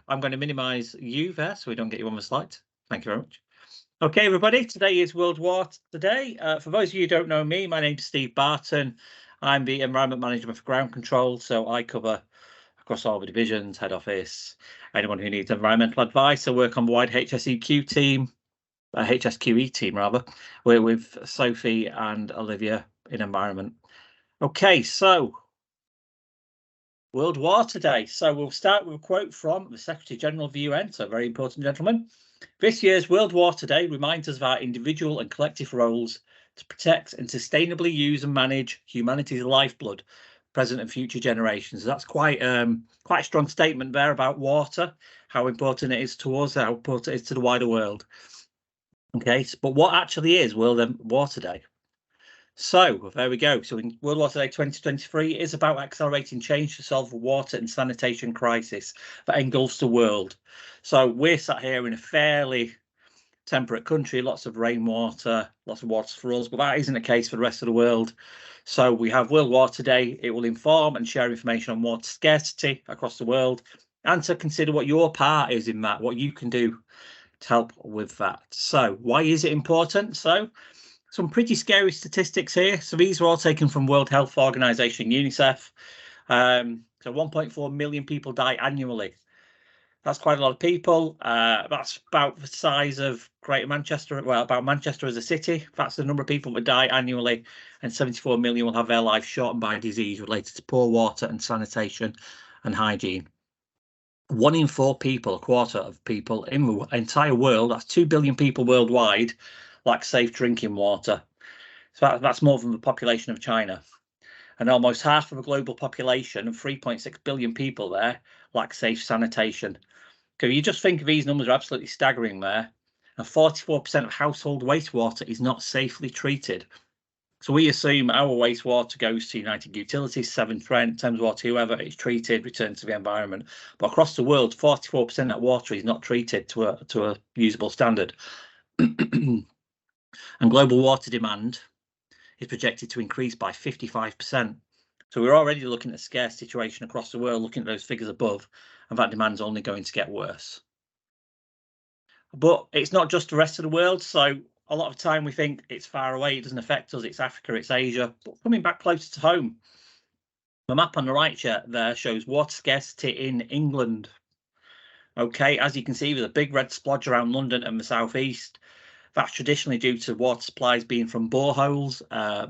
I'm going to minimize you there so we don't get you on the slide. Thank you very much. Okay, everybody, today is World Water Day. For those of you who don't know me, my name's Steve Barton. I'm the Environment Manager for Ground Control, so I cover across all the divisions, head office, anyone who needs environmental advice. I work on the wide HSEQ team, HSQE team rather. We're with Sophie and Olivia in environment. Okay, so World Water Day. So we'll start with a quote from the Secretary General of the UN, so a very important gentleman. This year's World Water Day reminds us of our individual and collective roles to protect and sustainably use and manage humanity's lifeblood, present and future generations. That's quite a strong statement there about water, how important it is to us, how important it is to the wider world. Okay, but what actually is World Water Day? So there we go. So in World Water Day 2023 is about accelerating change to solve the water and sanitation crisis that engulfs the world. So we're sat here in a fairly temperate country, lots of rainwater, lots of water for us, but that isn't the case for the rest of the world. So we have World Water Day. It will inform and share information on water scarcity across the world and to consider what your part is in that, what you can do to help with that. So why is it important? So some pretty scary statistics here. So these are all taken from World Health Organization, UNICEF. So 1.4 million people die annually. That's quite a lot of people. That's about the size of Greater Manchester, well, about Manchester as a city. That's the number of people that die annually, and 74 million will have their life shortened by disease related to poor water and sanitation and hygiene. 1 in 4 people, a quarter of people in the entire world, that's 2 billion people worldwide, lack safe drinking water. So that's more than the population of China. And almost half of the global population of 3.6 billion people there lack safe sanitation. Okay, you just think these numbers are absolutely staggering there. And 44% of household wastewater is not safely treated. So we assume our wastewater goes to United Utilities, Severn Trent, Thames Water, whoever, it's treated, returned to the environment. But across the world, 44% of that water is not treated to a usable standard. And global water demand is projected to increase by 55%. So we're already looking at a scarce situation across the world, looking at those figures above, and that demand's only going to get worse. But it's not just the rest of the world. So a lot of time we think it's far away, it doesn't affect us, it's Africa, it's Asia. But coming back closer to home, the map on the right there shows water scarcity in England. Okay, as you can see, there's a big red splodge around London and the southeast. That's traditionally due to water supplies being from boreholes.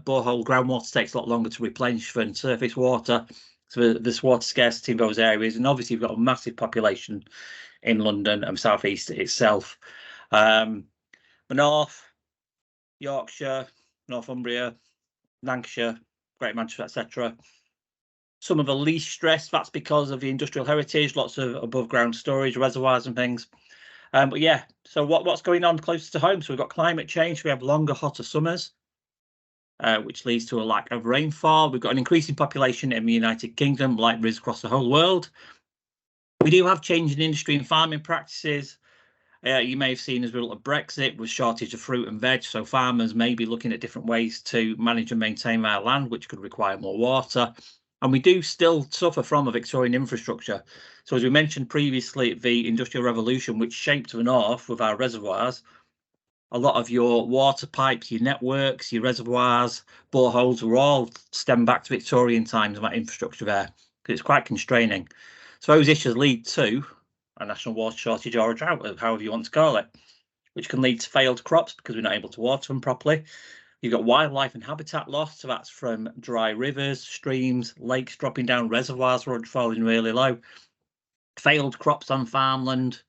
Borehole groundwater takes a lot longer to replenish than surface water. So there's water scarcity in those areas. And obviously, we've got a massive population in London and South East itself. The North, Yorkshire, Northumbria, Lancashire, Greater Manchester, etc. Some of the least stressed, that's because of the industrial heritage, lots of above ground storage, reservoirs and things. But yeah, so what's going on closer to home? So we've got climate change. We have longer, hotter summers, which leads to a lack of rainfall. We've got an increasing population in the United Kingdom, like there is across the whole world. We do have change in industry and farming practices. You may have seen as a result of Brexit, with shortage of fruit and veg. So farmers may be looking at different ways to manage and maintain their land, which could require more water. And we do still suffer from a Victorian infrastructure. So as we mentioned previously, the Industrial Revolution, which shaped the north with our reservoirs, a lot of your water pipes, your networks, your reservoirs, boreholes were all stemmed back to Victorian times and that infrastructure there, because it's quite constraining. So those issues lead to a national water shortage or a drought, however you want to call it, which can lead to failed crops because we're not able to water them properly. You've got wildlife and habitat loss, so that's from dry rivers, streams, lakes dropping down, reservoirs falling really low. Failed crops on farmland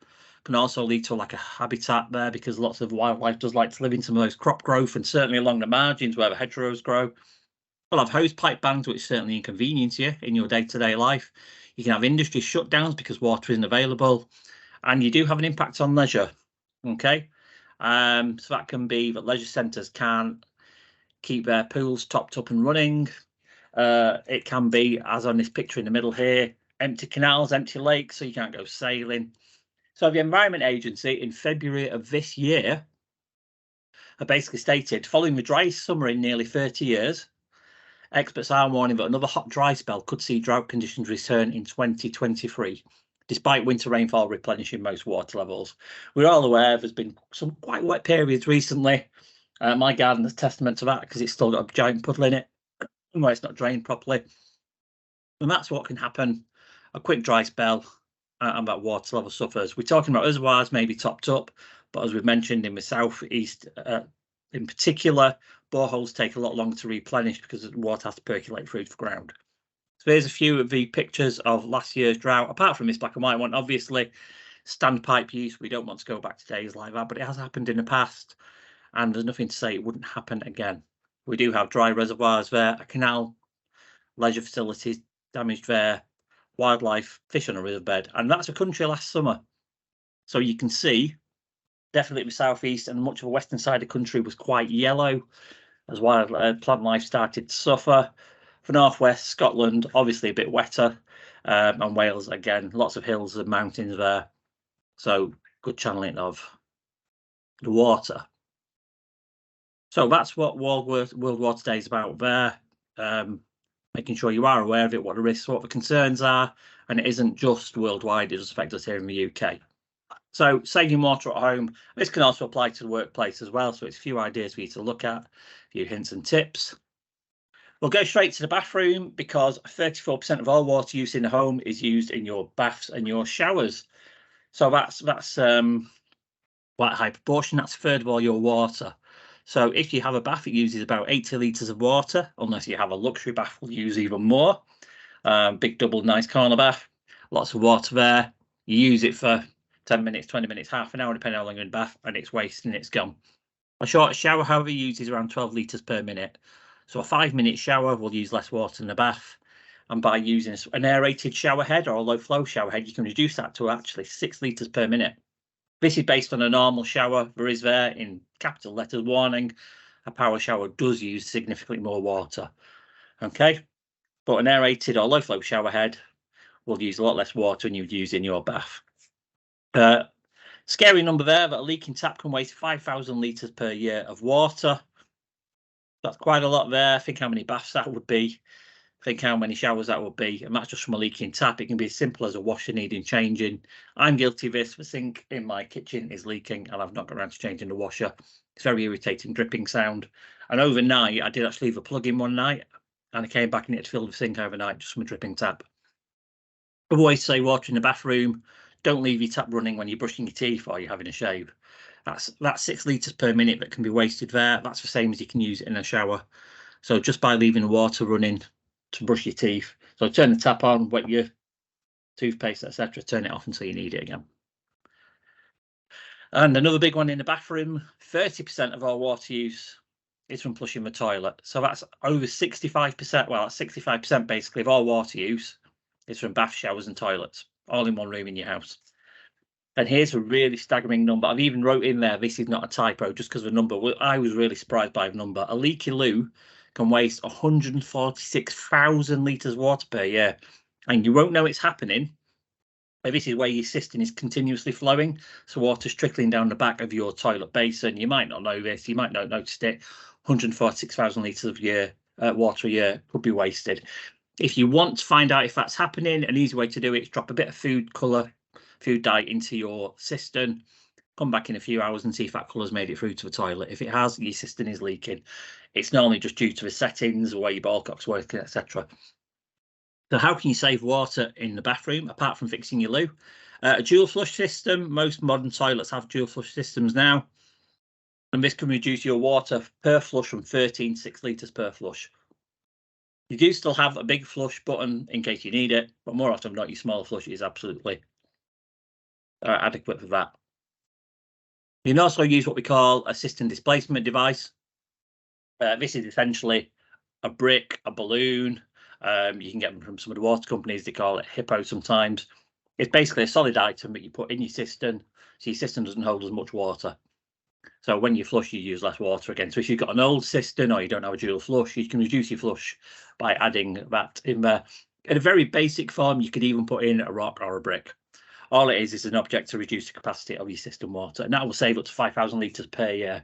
can also lead to a lack of habitat there because lots of wildlife does like to live in some of those crop growth, and certainly along the margins where the hedgerows grow. We'll have hose pipe bans, which certainly inconvenience you in your day-to-day life. You can have industry shutdowns because water isn't available, and you do have an impact on leisure. Okay, so that can be that leisure centres can't keep their pools topped up and running. It can be, as on this picture in the middle here, empty canals, empty lakes, so you can't go sailing. So the Environment Agency in February of this year have basically stated, following the driest summer in nearly 30 years, experts are warning that another hot, dry spell could see drought conditions return in 2023. despite winter rainfall replenishing most water levels. We're all aware there's been some quite wet periods recently. My garden is testament to that because it's still got a giant puddle in it where it's not drained properly. And that's what can happen. A quick dry spell and that water level suffers. We're talking about reservoirs maybe topped up, but as we've mentioned in the southeast in particular, boreholes take a lot longer to replenish because the water has to percolate through the ground. So here's a few of the pictures of last year's drought, apart from this black and white one. Obviously, standpipe use, we don't want to go back to days like that, but it has happened in the past, and there's nothing to say it wouldn't happen again. We do have dry reservoirs there, a canal, leisure facilities damaged there, wildlife, fish on a riverbed, and that's a country last summer. So you can see, definitely the southeast and much of the western side of the country was quite yellow as wild plant life started to suffer. For northwest Scotland, obviously a bit wetter, and Wales again, lots of hills and mountains there, so good channeling of the water. So that's what World Water Day is about there, making sure you are aware of it, what the risks, what the concerns are, and it isn't just worldwide, it does affect us here in the UK. So saving water at home, this can also apply to the workplace as well, so it's a few ideas for you to look at, a few hints and tips. We'll go straight to the bathroom because 34% of all water use in the home is used in your baths and your showers. So that's quite a high proportion. That's a third of all your water. So if you have a bath, it uses about 80 litres of water, unless you have a luxury bath, will use even more. Big double nice corner bath, lots of water there. You use it for 10 minutes, 20 minutes, half an hour, depending on how long you're in the bath, and it's wasted and it's gone. A short shower, however, uses around 12 litres per minute. So a 5-minute shower will use less water in the bath. And by using an aerated shower head or a low flow shower head, you can reduce that to actually 6 litres per minute. This is based on a normal shower. There is there in capital letters warning, a power shower does use significantly more water. Okay, but an aerated or low flow shower head will use a lot less water than you'd use in your bath. Scary number there, that a leaking tap can waste 5,000 litres per year of water. That's quite a lot there. Think how many baths that would be. Think how many showers that would be. And that's just from a leaking tap. It can be as simple as a washer needing changing. I'm guilty of this. The sink in my kitchen is leaking and I've not got around to changing the washer. It's very irritating dripping sound. And overnight, I did actually leave a plug in one night and I came back and it had filled the sink overnight just from a dripping tap. Other ways to save water in the bathroom: don't leave your tap running when you're brushing your teeth or you're having a shave. That's 6 litres per minute that can be wasted there. That's the same as you can use it in a shower. So just by leaving the water running to brush your teeth, so turn the tap on, wet your toothpaste, etc., turn it off until you need it again. And another big one in the bathroom: 30% of our water use is from flushing the toilet. So that's over 65%. Well, that's 65% basically of all water use is from bath, showers and toilets, all in one room in your house. And here's a really staggering number. I've even wrote in there, this is not a typo, just because of the number. I was really surprised by the number. A leaky loo can waste 146,000 litres of water per year. And you won't know it's happening. This is where your cistern is continuously flowing. So water's trickling down the back of your toilet basin. You might not know this. You might not notice it. 146,000 litres of water a year could be wasted. If you want to find out if that's happening, an easy way to do it is drop a bit of food dye into your cistern, come back in a few hours and see if that colour's made it through to the toilet. If it has, your cistern is leaking. It's normally just due to the settings, the way your ball cock's working, etc. So how can you save water in the bathroom apart from fixing your loo? A dual flush system. Most modern toilets have dual flush systems now, and this can reduce your water per flush from 13 to 6 litres per flush. You do still have a big flush button in case you need it, but more often than not, your smaller flush is absolutely adequate for that. You can also use what we call a cistern displacement device. This is essentially a brick, a balloon. You can get them from some of the water companies. They call it Hippo sometimes. It's basically a solid item that you put in your cistern, so your cistern doesn't hold as much water. So when you flush, you use less water again. So if you've got an old cistern or you don't have a dual flush, you can reduce your flush by adding that in there. In a very basic form, you could even put in a rock or a brick. All it is an object to reduce the capacity of your cistern water, and that will save up to 5,000 litres per year.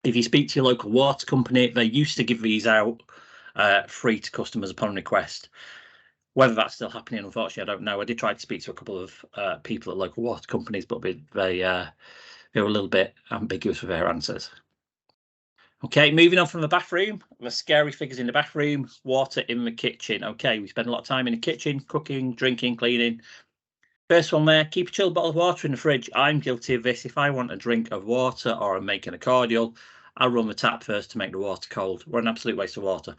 If you speak to your local water company, they used to give these out free to customers upon request. Whether that's still happening, unfortunately, I don't know. I did try to speak to a couple of people at local water companies, but they were a little bit ambiguous with their answers. Okay, moving on from the bathroom, the scary figures in the bathroom, water in the kitchen. Okay, we spend a lot of time in the kitchen, cooking, drinking, cleaning. First one there, keep a chilled bottle of water in the fridge. I'm guilty of this. If I want a drink of water or I'm making a cordial, I'll run the tap first to make the water cold. We're an absolute waste of water.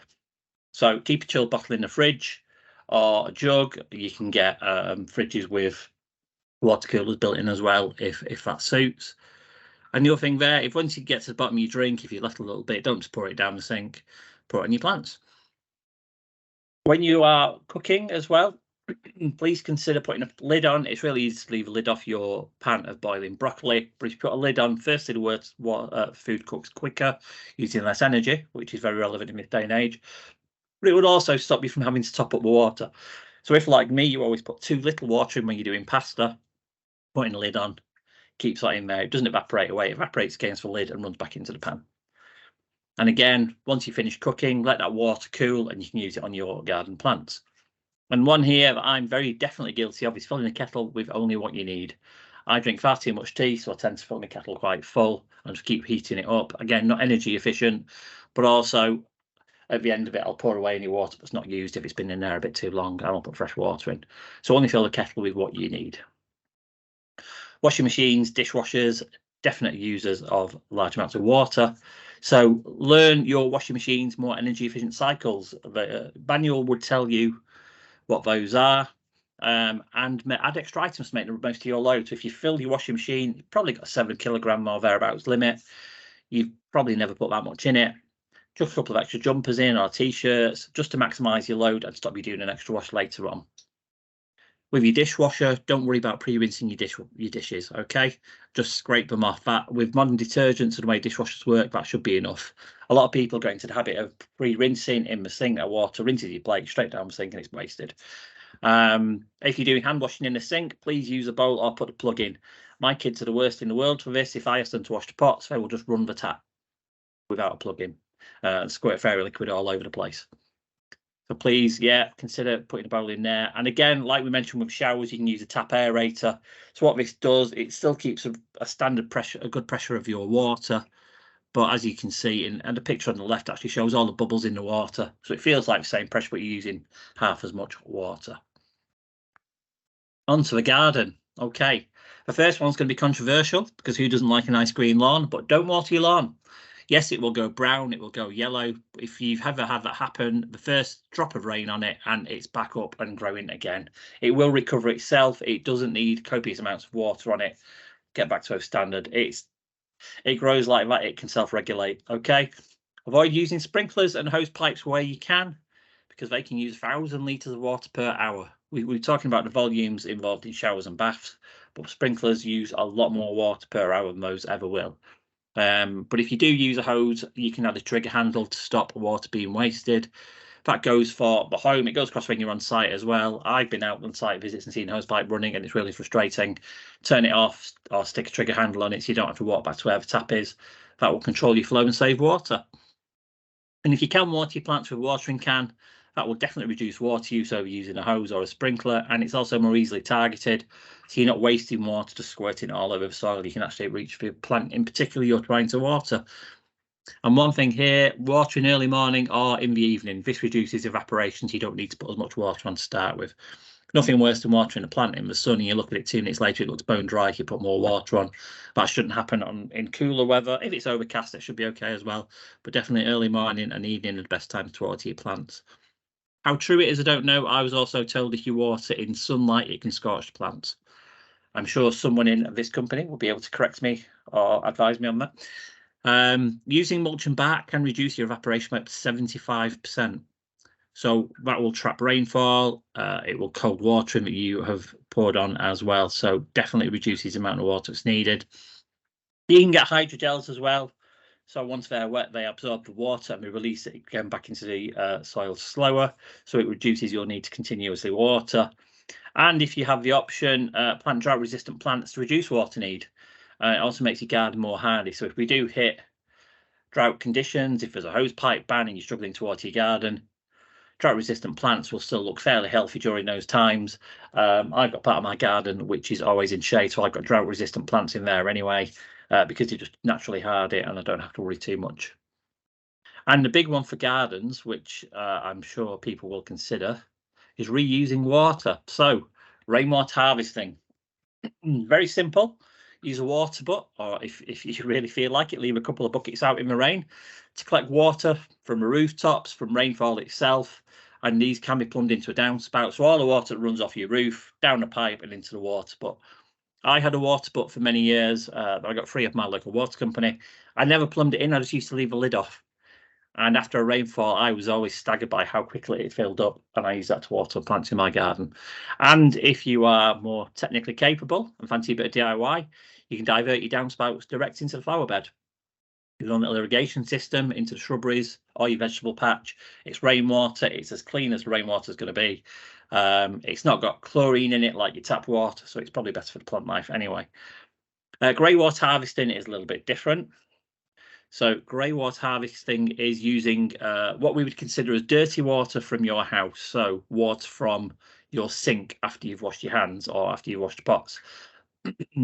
So keep a chilled bottle in the fridge or a jug. You can get fridges with water coolers built in as well if that suits. And the other thing there, if once you get to the bottom of your drink, if you left a little bit, don't just pour it down the sink, pour it on your plants. When you are cooking as well, please consider putting a lid on. It's really easy to leave a lid off your pan of boiling broccoli, but if you put a lid on, firstly, the words food cooks quicker, using less energy, which is very relevant in this day and age. But it would also stop you from having to top up the water. So if, like me, you always put too little water in when you're doing pasta, putting a lid on keeps that in there. It doesn't evaporate away. It evaporates against the lid and runs back into the pan. And again, once you finish cooking, let that water cool and you can use it on your garden plants. And one here that I'm very definitely guilty of is filling a kettle with only what you need. I drink far too much tea, so I tend to fill my kettle quite full and just keep heating it up. Again, not energy efficient, but also at the end of it, I'll pour away any water that's not used if it's been in there a bit too long. I won't put fresh water in. So only fill the kettle with what you need. Washing machines, dishwashers, definite users of large amounts of water. So learn your washing machines more energy efficient cycles. The manual would tell you what those are, and add extra items to make the most of your load. So if you fill your washing machine, you've probably got a 7 kilogram or thereabouts limit. You've probably never put that much in it. Just a couple of extra jumpers in or t-shirts just to maximize your load and stop you doing an extra wash later on. With your dishwasher, don't worry about pre-rinsing your dishes, okay? Just scrape them off. That with modern detergents and the way dishwashers work, that should be enough. A lot of people go into the habit of pre-rinsing in the sink. That water rinses your plate straight down the sink and it's wasted. If you're doing hand washing in the sink, please use a bowl or put a plug in. My kids are the worst in the world for this. If I ask them to wash the pots, they will just run the tap without a plug in and squirt fairy liquid all over the place. So please, consider putting a bowl in there. And again, like we mentioned with showers, you can use a tap aerator. So what this does, it still keeps a standard pressure, a good pressure of your water. But as you can see, and the picture on the left actually shows all the bubbles in the water. So it feels like the same pressure, but you're using half as much water. On to the garden. Okay, the first one's going to be controversial because who doesn't like a nice green lawn? But don't water your lawn. Yes, it will go brown, it will go yellow. If you've ever had that happen, the first drop of rain on it and it's back up and growing again. It will recover itself. It doesn't need copious amounts of water on it. Get back to a standard. It grows like that. It can self-regulate. Okay. Avoid using sprinklers and hose pipes where you can, because they can use 1,000 litres of water per hour. We're talking about the volumes involved in showers and baths, but sprinklers use a lot more water per hour than those ever will. But if you do use a hose, you can add a trigger handle to stop water being wasted. That goes for the home. It goes across when you're on site as well. I've been out on site visits and seen a hose pipe running, and it's really frustrating. Turn it off or stick a trigger handle on it so you don't have to walk back to where the tap is. That will control your flow and save water. And if you can water your plants with a watering can, that will definitely reduce water use over using a hose or a sprinkler, and it's also more easily targeted, so you're not wasting water just squirting all over the soil. You can actually reach the plant in particular you're trying to water. And one thing here, watering early morning or in the evening. This reduces evaporation, so you don't need to put as much water on to start with. Nothing worse than watering a plant in the sun and you look at it 2 minutes later, it looks bone dry. You put more water on. That shouldn't happen in cooler weather. If it's overcast, it should be okay as well. But definitely early morning and evening are the best time to water your plants. How true it is, I don't know. I was also told if you water in sunlight, it can scorch the plants. I'm sure someone in this company will be able to correct me or advise me on that. Using mulch and bark can reduce your evaporation by up to 75%. So that will trap rainfall. It will cold watering that you have poured on as well. So definitely reduces the amount of water that's needed. You can get hydrogels as well. So once they're wet, they absorb the water and we release it again back into the soil slower. So it reduces your need to continuously water. And if you have the option, plant drought-resistant plants to reduce water need. It also makes your garden more hardy. So if we do hit drought conditions, if there's a hose pipe ban and you're struggling to water your garden, drought-resistant plants will still look fairly healthy during those times. I've got part of my garden which is always in shade, so I've got drought-resistant plants in there anyway, because they just naturally hard it and I don't have to worry too much. And the big one for gardens, which I'm sure people will consider, is reusing water. So rainwater harvesting. Very simple. Use a water butt, or if you really feel like it, leave a couple of buckets out in the rain to collect water from the rooftops, from rainfall itself, and these can be plumbed into a downspout. So all the water that runs off your roof, down the pipe and into the water butt. I had a water butt for many years that I got free of my local water company. I never plumbed it in, I just used to leave the lid off. And after a rainfall, I was always staggered by how quickly it filled up, and I use that to water plants in my garden. And if you are more technically capable and fancy a bit of DIY, you can divert your downspouts direct into the flower bed. Your own little irrigation system into the shrubberies or your vegetable patch. It's rainwater. It's as clean as rainwater is going to be. It's not got chlorine in it like your tap water, so it's probably better for the plant life anyway. Grey water harvesting is a little bit different. So grey water harvesting is using what we would consider as dirty water from your house. So water from your sink after you've washed your hands or after you've washed pots,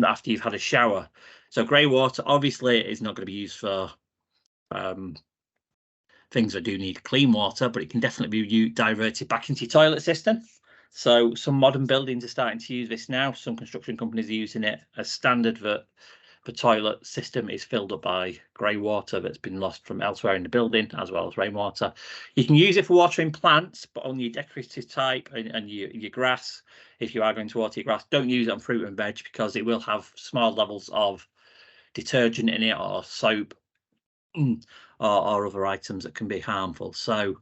after you've had a shower. So grey water obviously is not going to be used for things that do need clean water, but it can definitely be diverted back into your toilet system. So some modern buildings are starting to use this now. Some construction companies are using it as standard that the toilet system is filled up by grey water that's been lost from elsewhere in the building, as well as rainwater. You can use it for watering plants, but only your decorative type and your grass. If you are going to water your grass, don't use it on fruit and veg because it will have small levels of detergent in it or soap or other items that can be harmful. So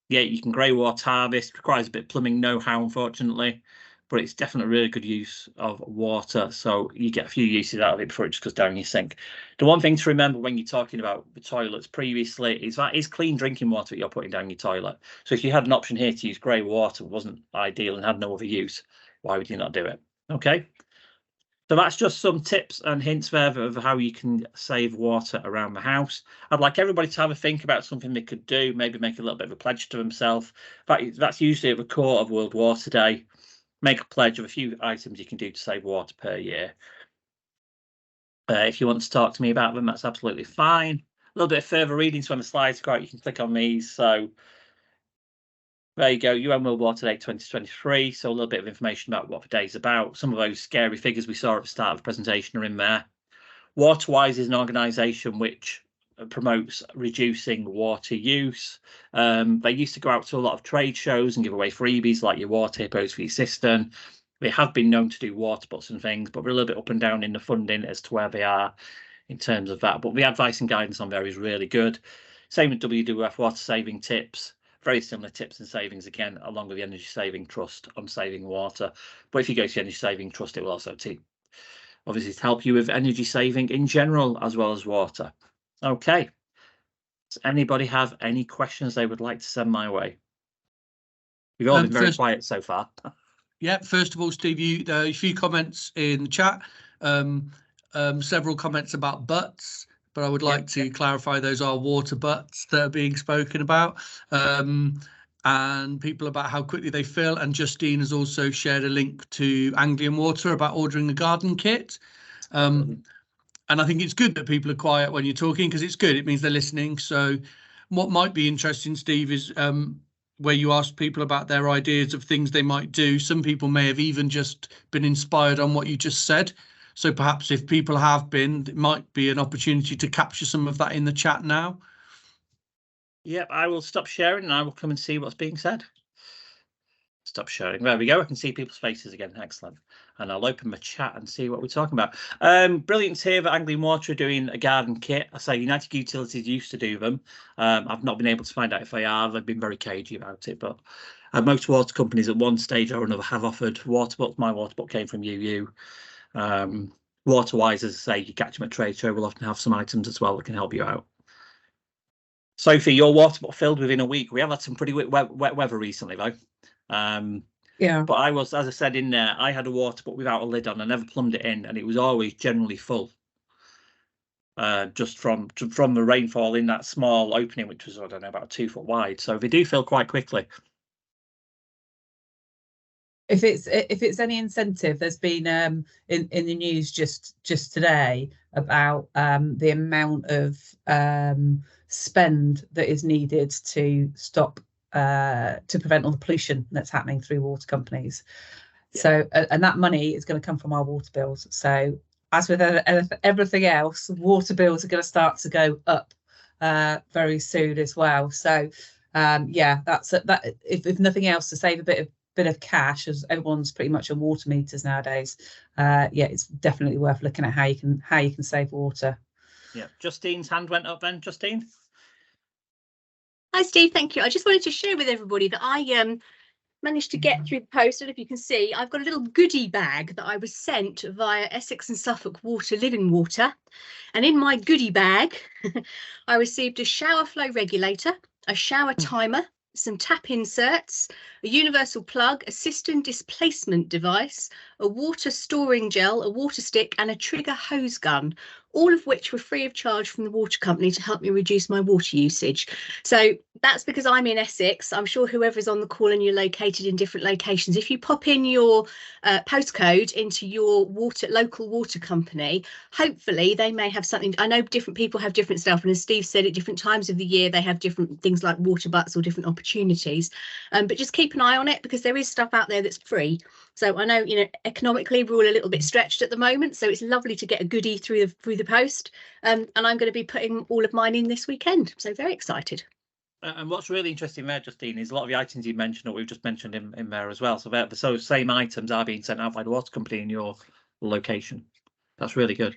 yeah, you can grey water harvest. Requires a bit of plumbing know-how, unfortunately, but it's definitely really good use of water. So you get a few uses out of it before it just goes down your sink. The one thing to remember when you're talking about the toilets previously is that is clean drinking water that you're putting down your toilet. So if you had an option here to use grey water, wasn't ideal and had no other use, why would you not do it? Okay. So that's just some tips and hints there of how you can save water around the house. I'd like everybody to have a think about something they could do, maybe make a little bit of a pledge to themselves. That's usually at the core of World Water Day. Make a pledge of a few items you can do to save water per year. If you want to talk to me about them, that's absolutely fine. A little bit of further reading, so when the slides go out, you can click on these. So there you go, UN World Water Day 2023. So a little bit of information about what the day's about. Some of those scary figures we saw at the start of the presentation are in there. WaterWise is an organisation which promotes reducing water use. They used to go out to a lot of trade shows and give away freebies like your water hippos for your cistern. They have been known to do water butts and things, but we're a little bit up and down in the funding as to where they are in terms of that. But the advice and guidance on there is really good. Same with WWF water saving tips. Very similar tips and savings again, along with the Energy Saving Trust on saving water. But if you go to the Energy Saving Trust, it will also obviously help you with energy saving in general, as well as water. Okay. Does anybody have any questions they would like to send my way? You've all been very quiet so far. Yeah, first of all, Steve, a few comments in the chat, several comments about butts, but I would like to clarify those are water butts that are being spoken about, and people about how quickly they fill. And Justine has also shared a link to Anglian Water about ordering a garden kit. And I think it's good that people are quiet when you're talking, because it's good. It means they're listening. So what might be interesting, Steve, is where you ask people about their ideas of things they might do. Some people may have even just been inspired on what you just said. So perhaps if people have been, it might be an opportunity to capture some of that in the chat now. Yep, I will stop sharing and I will come and see what's being said. Stop sharing. There we go. I can see people's faces again. Excellent. And I'll open my chat and see what we're talking about. Brilliant to hear that Anglian Water are doing a garden kit. I say United Utilities used to do them. I've not been able to find out if they are. They've been very cagey about it. But most water companies at one stage or another have offered water butts. My water butt came from UU. WaterWise, as I say, you catch them at trade show, will often have some items as well that can help you out. Sophie, your water butt filled within a week. We have had some pretty wet weather recently, though. Yeah, but I was, as I said in there, I had a water butt without a lid on. I never plumbed it in, and it was always generally full. Just from the rainfall in that small opening, which was, I don't know, about 2 foot wide. So they do fill quite quickly. if it's any incentive, there's been in the news just today about the amount of spend that is needed to stop to prevent all the pollution that's happening through water companies. Yeah. So and that money is going to come from our water bills. So as with everything else, water bills are going to start to go up very soon as well. So yeah, that's that. If nothing else, to save a bit of cash, as everyone's pretty much on water meters nowadays, yeah, it's definitely worth looking at how you can save water. Yeah, Justine's hand went up then. Justine. Hi Steve, thank you. I just wanted to share with everybody that I managed to get through the post, and if you can see, I've got a little goodie bag that I was sent via Essex and Suffolk Water Living Water, and in my goodie bag I received a shower flow regulator, a shower timer, some tap inserts, a universal plug, a cistern displacement device, a water storing gel, a water stick and a trigger hose gun, all of which were free of charge from the water company to help me reduce my water usage. So that's because I'm in Essex. I'm sure whoever's on the call and you're located in different locations, if you pop in your postcode into your local water company, hopefully they may have something. I know different people have different stuff, and as Steve said, at different times of the year they have different things like water butts or different opportunities, but just keep an eye on it, because there is stuff out there that's free. So I know, you know, economically we're all a little bit stretched at the moment, so it's lovely to get a goodie through the post, and I'm going to be putting all of mine in this weekend, so very excited. And what's really interesting there, Justine, is a lot of the items you mentioned, or we've just mentioned in there as well. So the same items are being sent out by the water company in your location. That's really good.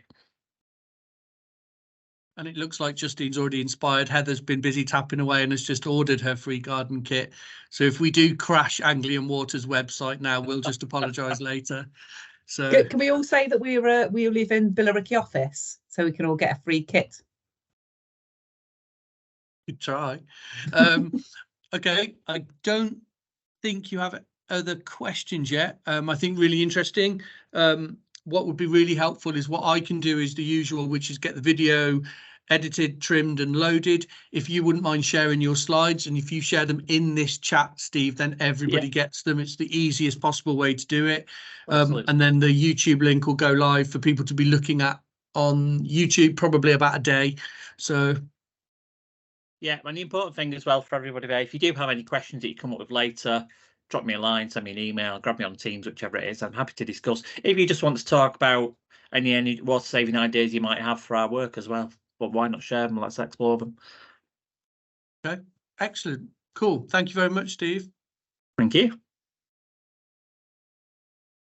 And it looks like Justine's already inspired. Heather's been busy tapping away and has just ordered her free garden kit. So if we do crash Anglian Water's website now, we'll just apologise later. So can we all say that we live in Billericay office, so we can all get a free kit? Good try. Okay, I don't think you have other questions yet. I think really interesting. What would be really helpful is what I can do is the usual, which is get the video edited, trimmed and loaded. If you wouldn't mind sharing your slides, and if you share them in this chat, Steve, then everybody gets them. It's the easiest possible way to do it. And then the YouTube link will go live for people to be looking at on YouTube, probably about a day. So yeah, and the important thing as well for everybody there, if you do have any questions that you come up with later, drop me a line, send me an email, grab me on Teams, whichever it is. I'm happy to discuss. If you just want to talk about any water saving ideas you might have for our work as well, but why not share them? Let's explore them. Okay, excellent, cool. Thank you very much, Steve. Thank you.